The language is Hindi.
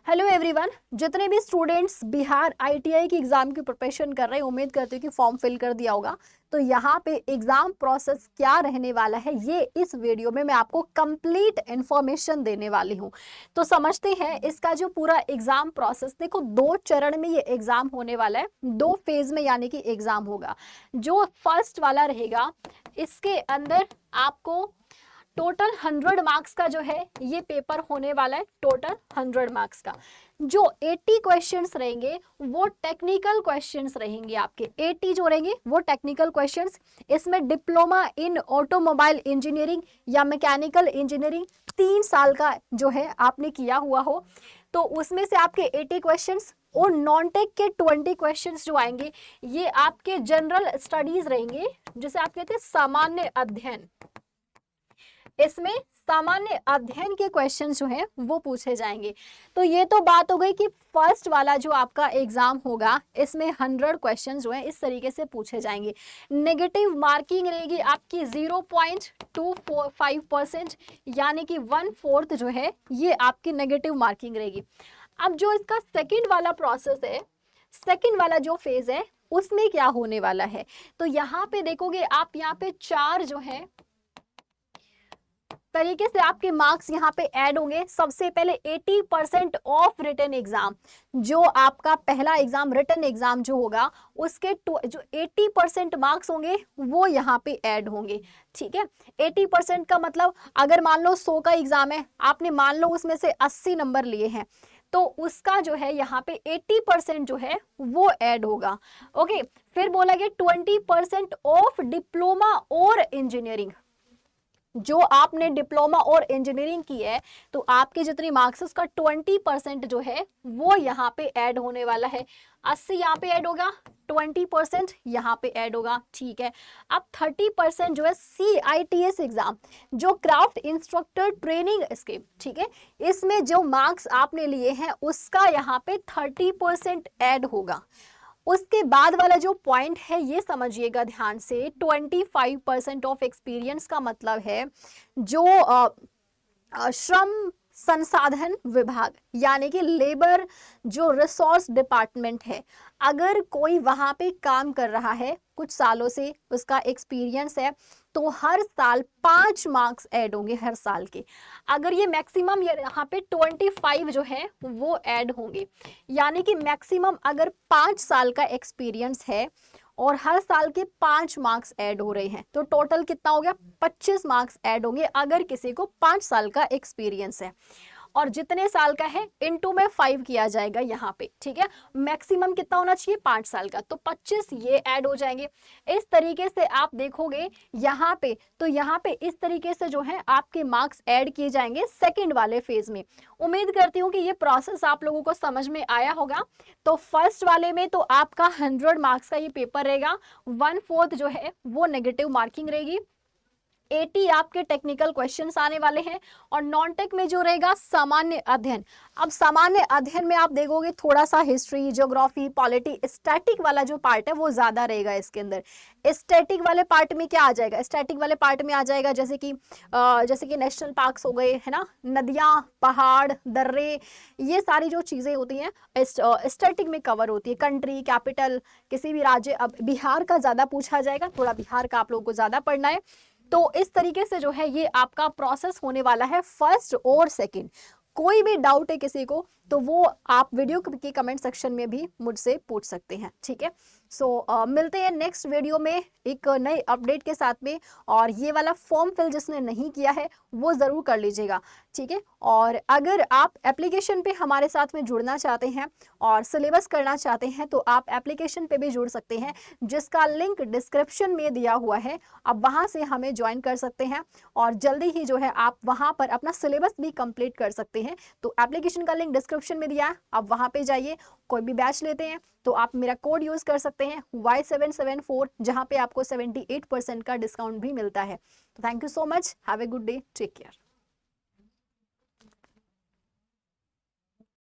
हेलो एवरीवन, जितने भी स्टूडेंट्स बिहार आईटीआई की एग्जाम की प्रिपरेशन कर रहे हैं, उम्मीद करती हूँ कि फॉर्म फिल कर दिया होगा। तो यहाँ पे एग्जाम प्रोसेस क्या रहने वाला है ये इस वीडियो में मैं आपको कंप्लीट इंफॉर्मेशन देने वाली हूँ। तो समझते हैं इसका जो पूरा एग्जाम प्रोसेस। देखो, 2 चरण में ये एग्जाम होने वाला है, 2 फेज में यानी कि एग्जाम होगा। जो फर्स्ट वाला रहेगा इसके अंदर आपको टोटल 100 मार्क्स का जो है ये पेपर होने वाला है। टोटल 100 मार्क्स का जो 80 क्वेश्चंस रहेंगे वो टेक्निकल क्वेश्चंस रहेंगे। आपके 80 जो रहेंगे वो टेक्निकल क्वेश्चंस। इसमें डिप्लोमा इन ऑटोमोबाइल इंजीनियरिंग या मैकेनिकल इंजीनियरिंग 3 साल का जो है आपने किया हुआ हो तो उसमें से आपके 80 क्वेश्चंस और नॉन टेक के 20 क्वेश्चंस जो आएंगे ये आपके जनरल स्टडीज रहेंगे, जिसे आप कहते हैं सामान्य अध्ययन। इसमें सामान्य अध्ययन के क्वेश्चन जो हैं वो पूछे जाएंगे। तो ये तो बात हो गई कि फर्स्ट वाला जो आपका एग्जाम होगा इसमें 100 क्वेश्चन जो है इस तरीके से पूछे जाएंगे। नेगेटिव मार्किंग रहेगी आपकी 0.25% यानी कि 1/4 जो है ये आपकी नेगेटिव मार्किंग रहेगी। अब जो इसका सेकेंड वाला प्रोसेस है, सेकेंड वाला जो फेज है उसमें क्या होने वाला है, तो यहाँ पे देखोगे आप यहाँ पे 4 जो है तरीके से आपके मार्क्स यहाँ पे ऐड होंगे। सबसे पहले 80% ऑफ रिटन एग्जाम, जो आपका पहला एग्जाम रिटन एग्जाम जो होगा उसके जो 80% मार्क्स होंगे वो यहाँ पे ऐड होंगे। ठीक है, 80% का मतलब अगर मान लो 100 का एग्जाम है, आपने मान लो उसमें से 80 नंबर लिए हैं तो उसका जो है यहाँ पे 80% जो है वो ऐड होगा। ओके, फिर बोला गया 20% ऑफ डिप्लोमा और इंजीनियरिंग। जो आपने डिप्लोमा और इंजीनियरिंग की है तो आपके जितनी मार्क्स उसका 20% जो है वो यहाँ पे ऐड होने वाला है। 80 यहाँ पे ऐड होगा, 20% यहाँ पे ऐड होगा। ठीक है, अब 30% जो है CITS एग्जाम, जो क्राफ्ट इंस्ट्रक्टर ट्रेनिंग स्कीम, ठीक है, इसमें जो मार्क्स आपने लिए हैं उसका यहाँ पे 30% ऐड होगा। उसके बाद वाला जो पॉइंट है ये समझिएगा ध्यान से, 25% ऑफ एक्सपीरियंस का मतलब है जो श्रम संसाधन विभाग यानी कि लेबर जो रिसोर्स डिपार्टमेंट है, अगर कोई वहां पे काम कर रहा है कुछ सालों से, उसका एक्सपीरियंस है, तो हर साल 5 मार्क्स ऐड होंगे हर साल के। अगर ये मैक्सिमम यहाँ पे 25 जो है वो ऐड होंगे, यानी कि मैक्सिमम अगर 5 साल का एक्सपीरियंस है और हर साल के 5 मार्क्स ऐड हो रहे हैं तो टोटल कितना हो गया, 25 मार्क्स ऐड होंगे अगर किसी को 5 साल का एक्सपीरियंस है। और जितने साल का है इनटू में 5 किया जाएगा यहाँ पे। ठीक है, मैक्सिमम कितना होना चाहिए, 5 साल का, तो 25 ये ऐड हो जाएंगे। इस तरीके से आप देखोगे यहाँ पे, तो यहाँ पे इस तरीके से जो है आपके मार्क्स ऐड किए जाएंगे सेकंड वाले फेज में। उम्मीद करती हूँ कि ये प्रोसेस आप लोगों को समझ में आया होगा। तो फर्स्ट वाले में तो आपका 100 मार्क्स का ये पेपर रहेगा, 1/4 जो है वो नेगेटिव मार्किंग रहेगी, 80 आपके टेक्निकल क्वेश्चंस आने वाले हैं और नॉन टेक में जो रहेगा सामान्य अध्ययन। अब सामान्य अध्ययन में आप देखोगे थोड़ा सा हिस्ट्री, ज्योग्राफी, पॉलिटी, स्टैटिक वाला जो पार्ट है वो ज्यादा रहेगा इसके अंदर। स्टैटिक वाले पार्ट में क्या आ जाएगा, स्टैटिक वाले पार्ट में आ जाएगा जैसे कि नेशनल पार्क्स हो गए, है ना, नदियां, पहाड़, दर्रे, ये सारी जो चीजें होती हैं स्टैटिक में कवर होती है। कंट्री, कैपिटल, किसी भी राज्य, अब बिहार का ज्यादा पूछा जाएगा, थोड़ा बिहार का आप लोगों को ज्यादा पढ़ना है। तो इस तरीके से जो है ये आपका प्रोसेस होने वाला है फर्स्ट और सेकंड। कोई भी डाउट है किसी को तो वो आप वीडियो के कमेंट सेक्शन में भी मुझसे पूछ सकते हैं। ठीक है, सो मिलते हैं नेक्स्ट वीडियो में एक नए अपडेट के साथ में। और ये वाला फॉर्म फिल जिसने नहीं किया है वो ज़रूर कर लीजिएगा। ठीक है, और अगर आप एप्लीकेशन पे हमारे साथ में जुड़ना चाहते हैं और सिलेबस करना चाहते हैं तो आप एप्लीकेशन पे भी जुड़ सकते हैं, जिसका लिंक डिस्क्रिप्शन में दिया हुआ है। आप वहाँ से हमें ज्वाइन कर सकते हैं और जल्दी ही जो है आप वहाँ पर अपना सिलेबस भी कंप्लीट कर सकते हैं। तो एप्लीकेशन का लिंक डिस्क्रिप्शन में दिया है, आप वहाँ पे जाइए। कोई भी बैच लेते हैं तो आप मेरा कोड यूज़ कर सकते हैं Y774, जहाँ पे आपको 78% का डिस्काउंट भी मिलता है। तो thank you so much, have a good day, take care.